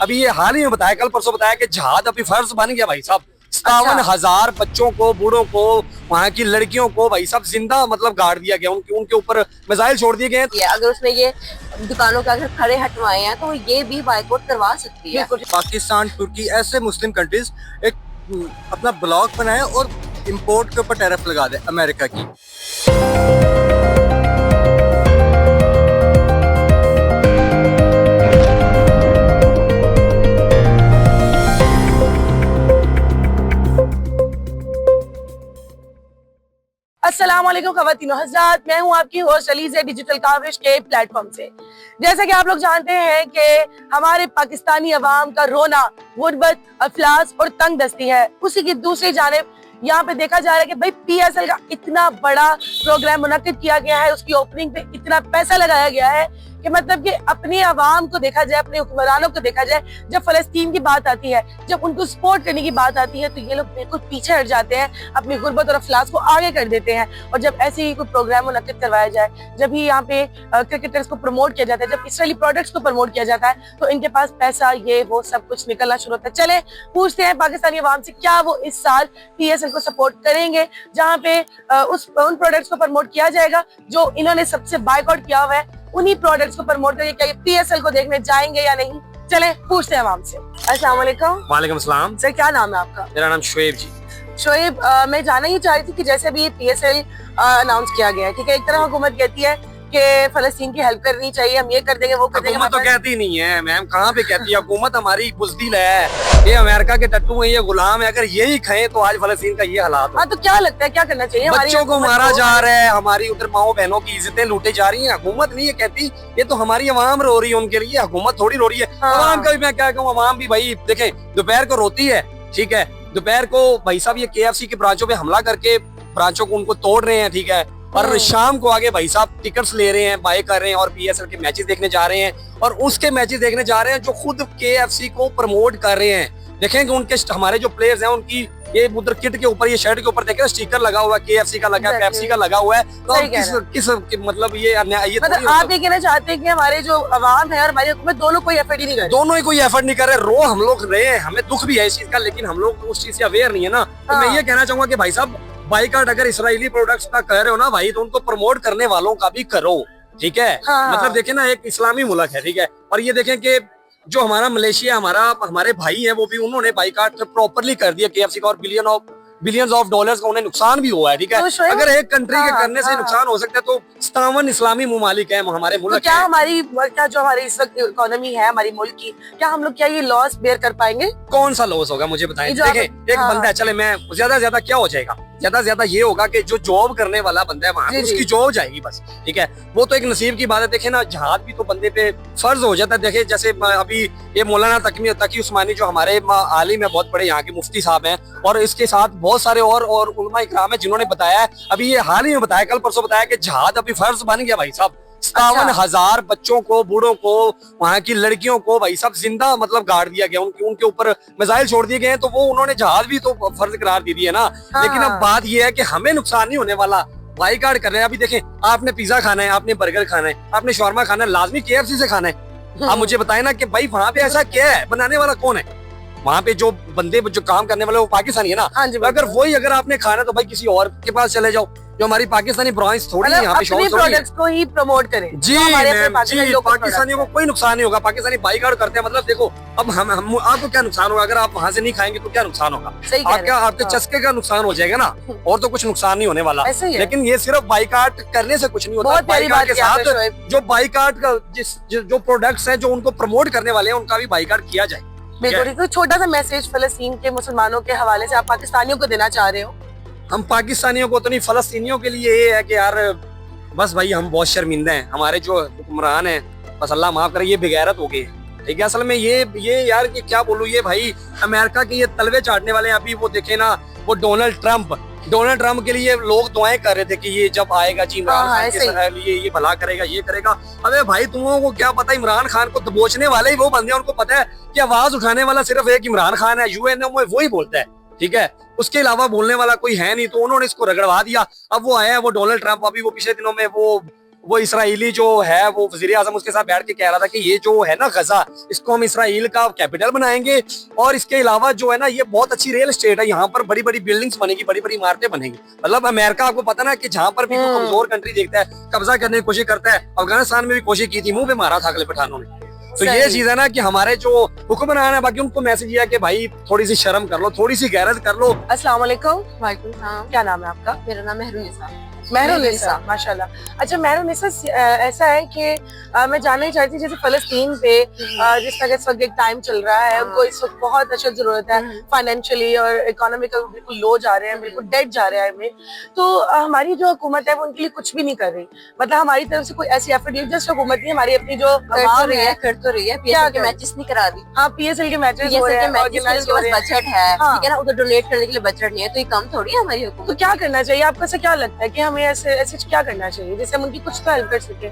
अभी ये हाल ही में बताया, कल परसों बताया कि जहाज अभी फर्ज बन गया भाई साहब। 57,000 बच्चों को, बूढ़ों को, वहाँ की लड़कियों को भाई साहब जिंदा मतलब गाड़ दिया गया, उनके ऊपर मिसाइल छोड़ दिए गए। अगर उसने ये दुकानों का अगर खड़े हटवाए हैं तो ये भी बाइकआउट करवा सकती है। पाकिस्तान, तुर्की, ऐसे मुस्लिम कंट्रीज एक अपना ब्लॉक बनाए और इंपोर्ट के ऊपर टैरिफ लगा दे अमेरिका की। अस्सलाम वालेकुम ख़वातीनो हज़रात, मैं हूं आपकी होस्ट अलीज़ा डिजिटल कवरेज के प्लेटफॉर्म से। जैसा कि आप लोग जानते हैं कि हमारे पाकिस्तानी अवाम का रोना, गुर्बत, अफलास और तंग दस्ती है। उसी की दूसरी जानिब यहाँ पे देखा जा रहा है कि भाई PSL का इतना बड़ा प्रोग्राम मुनक्किद किया गया है, उसकी ओपनिंग पे इतना पैसा लगाया गया है कि मतलब कि अपने अवाम को देखा जाए, अपने हुक्मरानों को देखा जाए, जब फलस्तीन की बात आती है, जब उनको सपोर्ट करने की बात आती है तो ये लोग बिल्कुल पीछे हट जाते हैं, अपनी गुर्बत और अफलास को आगे कर देते हैं। और जब ऐसे ही कोई प्रोग्राम मुनक्किद करवाया जाए, जब ही यहाँ पे क्रिकेटर्स को प्रमोट किया जाता है, जब इसराइली प्रोडक्ट्स को प्रमोट किया जाता है, तो इनके पास पैसा ये वो सब कुछ निकलना शुरू होता है। चले पूछते हैं पाकिस्तानी अवाम से, क्या वो इस साल PSL को सपोर्ट करेंगे, जहाँ पे उन प्रोडक्ट्स को प्रमोट किया जाएगा जो इन्होंने सबसे बाइकआउट किया हुआ है, उन्हीं प्रोडक्ट्स को प्रमोट करके क्या PSL को देखने जाएंगे या नहीं। चले पूछते हैं आवाम से। अस्सलाम वालेकुम। वालेकुम अस्सलाम। सर क्या नाम है आपका? मेरा नाम शोएब जी। शोएब, मैं जानना ही चाह रही थी कि जैसे अभी ये PSL अनाउंस किया गया है, ठीक है, एक तरफ हुकूमत कहती है कि फलस्तीन की हेल्प करनी चाहिए, हम ये कर देंगे वो कर देंगे। हुकूमत तो कहती नहीं है मैम, कहाँ पे कहती है हुकूमत? हमारी बुज़दिल है, ये अमेरिका के टट्टू है, ये गुलाम है। अगर यही खाए तो आज फलस्तीन का ये हालात। हाँ, तो क्या लगता है क्या करना चाहिए? बच्चों को मारा जा रहा है, हमारी उधर माओ बहनों की इज्जतें लूटे जा रही हैं। हुकूमत नहीं ये कहती, ये तो हमारी अवाम रो रही है उनके लिए, हुकूमत थोड़ी रो रही है। अवाम का भी मैं क्या कहूँ, अवाम भी भाई देखें दोपहर को रोती है, ठीक है, दोपहर को भाई साहब ये KFC के ब्रांचों पे हमला करके ब्रांचों को उनको तोड़ रहे हैं, ठीक है, और शाम को आगे भाई साहब टिकट्स ले रहे हैं, बाय कर रहे हैं और PSL के मैचेस देखने जा रहे हैं, और उसके मैचेस देखने जा रहे हैं जो खुद KFC को प्रमोट कर रहे हैं। देखेंगे उनके हमारे जो प्लेयर्स हैं उनकी ये उधर किट के ऊपर, ये शर्ट के ऊपर देखें स्टिकर लगा हुआ है, KFC का लगा है, पेप्सी का लगा हुआ है। तो किस मतलब ये मतलब आप ये कहना चाहते हैं कि हमारे जो अवाम है और हमारी हुकूमत दोनों कोई एफर्ट ही नहीं कर रहे? दोनों ही कोई एफर्ट नहीं कर रहे। रो हम लोग रहे हैं, हमें दुख भी है इस चीज का, लेकिन हम लोग उस चीज से अवेयर नहीं है ना। तो मैं ये कहना चाहूंगा कि भाई साहब बाइकआउट अगर इसराइली प्रोडक्ट्स का कर रहे हो ना भाई, तो उनको प्रमोट करने वालों का भी करो, ठीक है। मतलब देखें ना, एक इस्लामी मुल्क है, ठीक है, और ये देखें कि जो हमारा मलेशिया, हमारे भाई है, वो भी उन्होंने बाइकआउट प्रॉपरली कर दिया KFC का, और बिलियंस ऑफ डॉलर्स का उन्हें नुकसान भी हुआ है, ठीक है। तो अगर एक कंट्री के करने से नुकसान हो सकता है तो 57 इस्लामी ममालिक है हमारे मुल्क। तो क्या हमारी जो हमारी इस वक्त इकोनॉमी है हमारी मुल्क की, क्या हम लोग क्या ये लॉस बेयर कर पाएंगे? कौन सा लॉस होगा मुझे बताएं। देखें एक बंदा है, चले मैं ज्यादा से ज्यादा क्या हो जाएगा, ज्यादा से ज्यादा ये होगा कि जो जॉब करने वाला बंदा है वहाँ उसकी जॉब जाएगी बस, ठीक है, वो तो एक नसीब की बात है। देखे ना, जहाज भी तो बंदे पे फर्ज हो जाता है। देखे जैसे अभी ये मौलाना तकी उस्मानी जो हमारे आलिम है, बहुत बड़े यहाँ के मुफ्ती साहब हैं, और इसके साथ बहुत सारे और उलमा इकराम है जिन्होंने बताया है, अभी ये हाल ही में बताया, कल परसों बताया कि जहाज अभी फर्ज बन गया भाई साहब। 57,000 बच्चों को, बूढ़ों को, वहाँ की लड़कियों को भाई साहब जिंदा मतलब गाड़ दिया गया, उनके ऊपर मिसाइल छोड़ दिए गए। तो वो उन्होंने जहाज भी तो फर्ज करार दे दिया ना। लेकिन अब बात ये है कि हमें नुकसान नहीं होने वाला, बाइकआउट कर रहे हैं। अभी देखें, आपने पिज्जा खाना है, आपने बर्गर खाना है, आपने शॉर्मा खाना है, लाजमी KFC से खाना है। आप मुझे बताए ना कि भाई वहाँ पे ऐसा क्या है, बनाने वाला कौन है? वहाँ पे जो बंदे जो काम करने वाले वो पाकिस्तानी है ना। अगर आपने खाना तो भाई किसी और के पास चले जाओ, जो हमारी पाकिस्तानी ब्रांच थोड़ी है यहाँ पे, शॉप प्रोडक्ट्स को ही प्रमोट करें। जी पाकिस्तानियों को कोई नुकसान नहीं होगा। पाकिस्तानी बाइकआउट करते हैं, मतलब देखो अब हम आपको क्या नुकसान होगा? अगर आप वहाँ से नहीं खाएंगे तो क्या नुकसान होगा? आपके चस्के का नुकसान हो जाएगा ना, और तो कुछ नुकसान नहीं होने वाला। लेकिन ये सिर्फ बाइकआउट करने से कुछ नहीं होता। बाइकआउट के साथ जो बाइकआउट का जो प्रोडक्ट्स हैं जो उनको प्रमोट करने वाले हैं, उनका भी बाइकआउट किया जाए। बिल्कुल। छोटा सा मैसेज फलस्तीन के मुसलमानों के हवाले से आप पाकिस्तानियों को देना चाह रहे हो? हम पाकिस्तानियों को तो नहीं, फलस्तीनियों के लिए ये है कि यार बस भाई हम बहुत शर्मिंदा हैं। हमारे जो हुक्मरान हैं, बस अल्लाह माफ करे, ये बेगैरत हो गए, ठीक है। असल में ये यार कि क्या बोलूं, ये भाई अमेरिका के ये तलवे चाटने वाले हैं। अभी वो देखे ना, वो डोनाल्ड ट्रम्प के लिए लोग दुआएं कर रहे थे कि ये जब आएगा जी इमरान खान के लिए ये भला करेगा, ये करेगा। अबे भाई तुमों को क्या पता, इमरान खान को दबोचने वाले ही वो बंदे हैं। उनको पता है कि आवाज उठाने वाला सिर्फ एक इमरान खान है, UN में वो ही बोलता है, ठीक है, उसके अलावा बोलने वाला कोई है नहीं। तो उन्होंने इसको रगड़वा दिया। अब वो आया है वो डोनाल्ड ट्रम्प, अभी वो पिछले दिनों में वो वो इसराइली जो है वो वजीर आजम उसके साथ बैठ के कह रहा था कि ये जो है ना गजा, इसको हम इसराइल का कैपिटल बनाएंगे, और इसके अलावा जो है ना ये बहुत अच्छी रियल एस्टेट है, यहाँ पर बड़ी बड़ी बिल्डिंग्स बनेगी, बड़ी बड़ी इमारतें बनेगी। मतलब अमेरिका आपको पता ना कि जहाँ पर भी कोई कमजोर कंट्री देखता है कब्जा करने की कोशिश करता है। अफगानिस्तान में भी कोशिश की थी, मुंह पे मारा था अगले पठानों ने। तो ये चीज है ना कि हमारे जो हुक्मरान है, बाकी उनको मैसेज ये है कि भाई थोड़ी सी शर्म कर लो, थोड़ी सी गैरत कर लो। अस्सलाम वालेकुम। वालेकुम सलाम। क्या नाम है आपका? मेरा नाम मेहरुनिसा। मेहरुनिसा, माशाल्लाह। अच्छा मेहरुनिसा, ऐसा है कि मैं जानना ही चाहती थी, जैसे फलस्तीन पे जिस तरह इस वक्त एक टाइम चल रहा है, उनको इस वक्त बहुत अच्छा जरूरत है फाइनेंशियली और इकोनॉमिकल, बिल्कुल लो जा रहे हैं, बिल्कुल डेड जा रहे हैं हमें। तो हमारी जो हुकूमत है वो उनके लिए कुछ भी नहीं कर रही, मतलब हमारी तरफ से कोई ऐसी एफर्ट नहीं, जस्ट हुकूमत नहीं, हमारी अपनी जो कर तो रही है पीएसएल के मैचेस नहीं करा रही। हाँ, पीएसएल के मैचेस हो रहे हैं, ऑर्गेनाइज हो रहे हैं। बजट है, ठीक है ना, उधर डोनेट करने के लिए बजट नहीं है, तो ये कम थोड़ी है हमारी हुकूमत। तो क्या करना चाहिए आपको? ऐसा क्या लगता है कि हमें ऐसे क्या करना चाहिए जिससे हम उनकी कुछ तो हेल्प कर सके?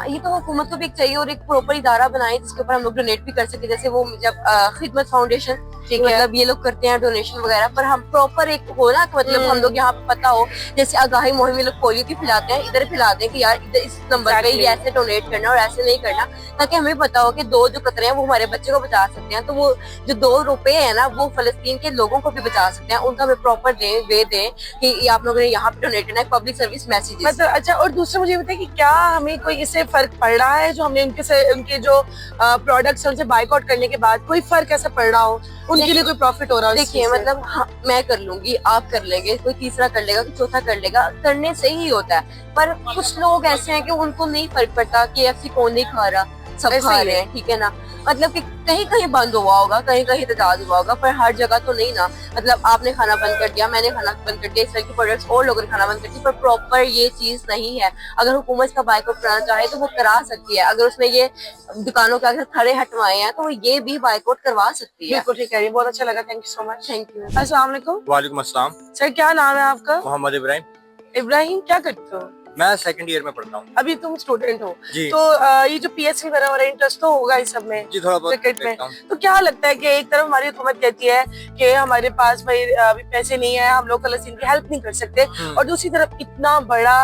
ये तो हुकूमत को भी एक चाहिए, और एक प्रॉपर इदारा बनाए जिसके ऊपर हम लोग डोनेट भी कर सके। जैसे वो जब खिदमत फाउंडेशन, ठीक है, मतलब ये लोग करते हैं डोनेशन वगैरह, पर हम प्रॉपर एक हो ना, मतलब हम लोग यहाँ पे पता हो, जैसे आगाही मुहिम लोग पोलियो की फैलाते हैं, इधर फैला दें कि यार इधर इस नंबर पे ये ऐसे डोनेट करना और ऐसे नहीं करना, ताकि हमें पता हो कि 2 जो कतरे हैं वो हमारे बच्चे को बचा सकते हैं। तो वो जो 2 रुपए है ना, वो फलस्तीन के लोगों को भी बचा सकते हैं, उनका हमें प्रॉपर वे दें कि ये आप लोगों ने यहाँ पे डोनेट करना है, पब्लिक सर्विस मैसेज। मतलब अच्छा, और दूसरा मुझे बताइए कि क्या हमें कोई इससे फर्क पड़ रहा है, जो हमने उनके जो प्रोडक्ट्स है उनसे बाइकआउट करने के बाद कोई फर्क ऐसा पड़ रहा हो, उनके लिए कोई प्रॉफिट हो रहा हो? देखिए मतलब हाँ, मैं कर लूंगी, आप कर लेंगे, कोई तीसरा कर लेगा, कोई चौथा कर लेगा, करने से ही होता है। पर कुछ लोग ऐसे हैं कि उनको नहीं फर्क पड़ता कि KFC कौन नहीं खा रहा, सब खा रहे हैं, ठीक है ना। मतलब कि कहीं कहीं बंद हुआ होगा, कहीं कहीं इतजाज हुआ होगा, पर हर जगह तो नहीं ना। मतलब आपने खाना बंद कर दिया, मैंने खाना बंद कर दिया, इस तरह की प्रोडक्ट्स और लोगों ने खाना बंद कर दिया, पर प्रॉपर ये चीज नहीं है। अगर हुकूमत का बाइकआउट कराना चाहे तो वो करा सकती है। अगर उसने ये दुकानों के आगे खड़े हटवाए हैं तो वो ये भी बाइकआउट करवा सकती है। बिल्कुल ठीक है, बहुत अच्छा लगा, thank you so much. Thank you. अस्सलाम वालेकुम। वालेकुम अस्सलाम। सर क्या नाम है आपका? मोहम्मद इब्राहिम। इब्राहिम, क्या करते हो? मैं सेकंड ईयर में पढ़ता हूँ। अभी तुम स्टूडेंट हो जी। तो ये जो PSC वगैरह हो रहा है, इंटरेस्ट तो होगा इस सब में? जी थोड़ा बहुत क्रिकेट में। देखता हूँ। तो क्या लगता है कि एक तरफ हमारी हुकूमत कहती है कि हमारे पास भाई अभी पैसे नहीं है, हम लोग फलस्तीन की हेल्प नहीं कर सकते, और दूसरी तरफ इतना बड़ा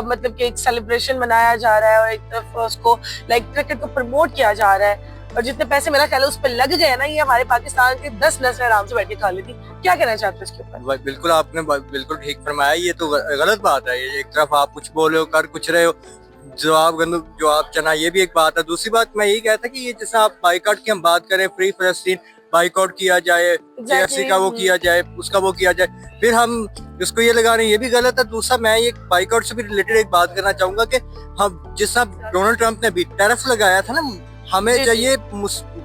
मतलब कि एक सेलिब्रेशन मनाया जा रहा है, और एक तरफ उसको लाइक क्रिकेट को प्रमोट किया जा रहा है, और जितने पैसे मेरा ख्याल है उस पर लग गए ना, ये हमारे पाकिस्तान के 10 नस्लें आराम से बैठ के खा लेती। क्या कहना चाहते हो इसके ऊपर? बिल्कुल आपने बिल्कुल ठीक फरमाया। ये तो गलत बात है। ये एक तरफ आप कुछ बोल रहे हो, कर कुछ रहे हो, जवाब चना, ये भी एक बात है। दूसरी बात मैं यही कहता कि ये जैसा आप बाइकआउट की हम बात करें, फ्री फलस्तीन बाइकआउट किया जाए, KFC का वो किया जाए, उसका वो किया जाए, फिर हम इसको ये लगा रहे हैं, ये भी गलत है। दूसरा मैं ये बाइकआउट से भी रिलेटेड एक बात करना चाहूंगा कि हम जिस तरह डोनाल्ड ट्रंप ने भी टैरिफ लगाया था ना, हमें चाहिए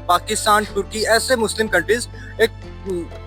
पाकिस्तान, तुर्की, ऐसे मुस्लिम कंट्रीज एक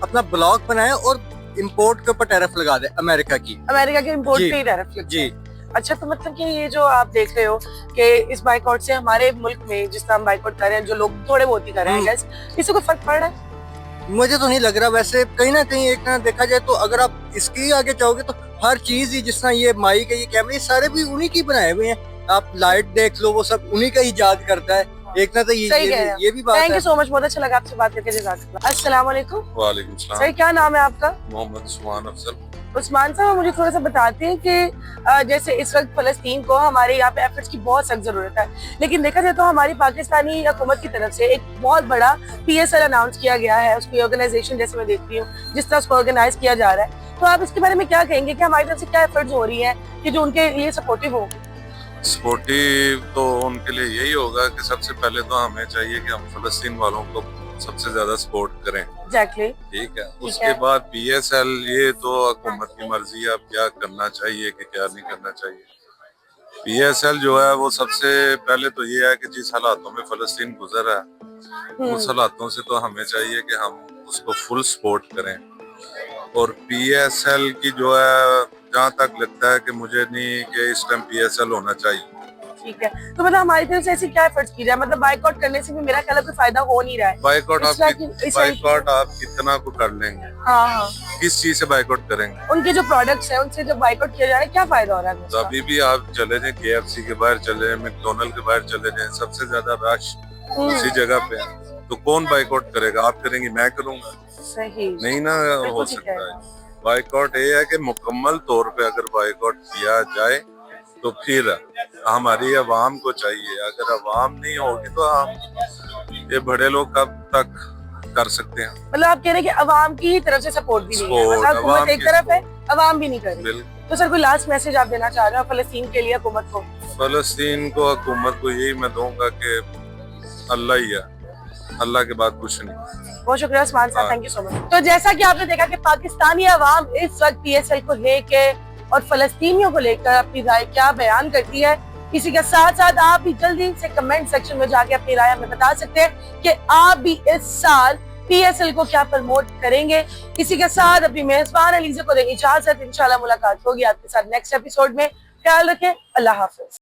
अपना ब्लॉक बनाए और इंपोर्ट के ऊपर टैरिफ लगा दे अमेरिका की। अमेरिका के इंपोर्ट पे टैरिफ लगा। जी। अच्छा, तो मतलब कि ये जो आप देख रहे हो कि इस बाइकआउट से हमारे मुल्क में जिस तरह हम बाइकआउट कर रहे हैं, जो लोग थोड़े बहुत ही कर रहे हैं, गैस इससे कोई फर्क पड़ रहा है? मुझे तो नहीं लग रहा। वैसे कहीं ना कहीं एक ना देखा जाए तो अगर आप इसके आगे जाओगे तो हर चीज ही, जिस तरह ये माइक है, ये कैमरे, सारे भी उन्हीं की बनाए हुए हैं। आप लाइट देख लो, वो सब उन्हीं का इजाद करता है। एक ना तो ये भी बात है। थैंक यू सो मच, बहुत अच्छा लगा आपसे बात करके। जज़ाकल्लाह। अस्सलाम वालेकुम। वालेकुम सलाम। सर क्या नाम है आपका? मोहम्मद उस्मान अफजल। उस्मान साहब, मुझे थोड़ा सा बताते हैं कि जैसे इस वक्त फलस्तीन को हमारे यहाँ पे एफर्ट्स की बहुत सख्त जरूरत है, लेकिन देखा जाए तो हमारी पाकिस्तानी हुकूमत की तरफ से एक बहुत बड़ा PSL अनाउंस किया गया है, उसकी ऑर्गेनाइजेशन जैसे मैं देखती हूँ, जिस तरह उसको ऑर्गेनाइज किया जा रहा है, तो आप इसके बारे में क्या कहेंगे कि हमारी तरफ से क्या एफर्ट्स हो रही है कि जो उनके लिए सपोर्टिव हो? सपोर्टिव तो उनके लिए यही होगा कि सबसे पहले तो हमें चाहिए कि हम फलस्तीन वालों को सबसे ज्यादा सपोर्ट करें। एग्जैक्टली। ठीक है। उसके बाद PSL, ये तो हुकूमत की मर्जी है, अब क्या करना चाहिए कि क्या नहीं करना चाहिए। PSL जो है वो सबसे पहले तो ये है कि जिस हालातों में फलस्तीन गुजर रहा है, उस हालातों से तो हमें चाहिए कि हम उसको फुल सपोर्ट करें। और PSL की जो है, जहाँ तक लगता है कि मुझे नहीं कि इस टाइम PSL होना चाहिए। ठीक है, तो मतलब हमारी तरफ से ऐसी क्या एफर्ट्स की जाए? मतलब बाइकआउट करने से भी मेरा ख्याल है कोई फायदा हो नहीं रहा है। बाइकआउट आप कितना को कर लेंगे? हाँ। किस चीज से बाइकआउट करेंगे? उनके जो प्रोडक्ट्स हैं उनसे जब बाइकआउट किया जा रहा है, क्या फायदा हो रहा है? तो अभी भी आप चले जाए, KFC के बाहर चले जाए, मैकडोनल्ड के बाहर चले जाए, सबसे ज्यादा रश उसी जगह पे है। तो कौन बाइकआउट करेगा? आप करेंगे, मैं करूंगा? सही नहीं ना हो सकता है। बाइकआउट ये है कि मुकम्मल तौर पे अगर बाइकआउट किया जाए तो फिर हमारी अवाम को चाहिए, अगर अवाम नहीं होगी तो हम ये बड़े लोग कब तक कर सकते हैं। मतलब आप कह रहे हैं कि अवाम की तरफ से सपोर्ट भी नहीं है, Support, मतलब हुकूमत अवाम एक की तरफ है, support। अवाम भी नहीं कर रही। बिल्कुल। तो सर कोई लास्ट मैसेज आप देना चाह रहे हो फलस्तीन के लिए हुकूमत को? फलस्तीन को हुकूमत को यही मैं दूंगा कि अल्लाह ही है, अल्लाह के बाद कुछ नहीं। बहुत शुक्रिया उस्मान साहब, थैंक यू सो मच। तो जैसा कि आपने देखा कि पाकिस्तानी अवाम इस वक्त PSL को लेके और फलस्तीनियों को लेकर अपनी राय क्या बयान करती है, इसी के साथ साथ आप भी जल्दी से कमेंट सेक्शन में जाके अपनी राय हमें बता सकते हैं कि आप भी इस साल PSL को क्या प्रमोट करेंगे। इसी के साथ अपनी मेजबान अलीज़ा को दें इजाजत, इंशाल्लाह मुलाकात होगी आपके साथ नेक्स्ट एपिसोड में। ख्याल रखें, अल्लाह हाफिज।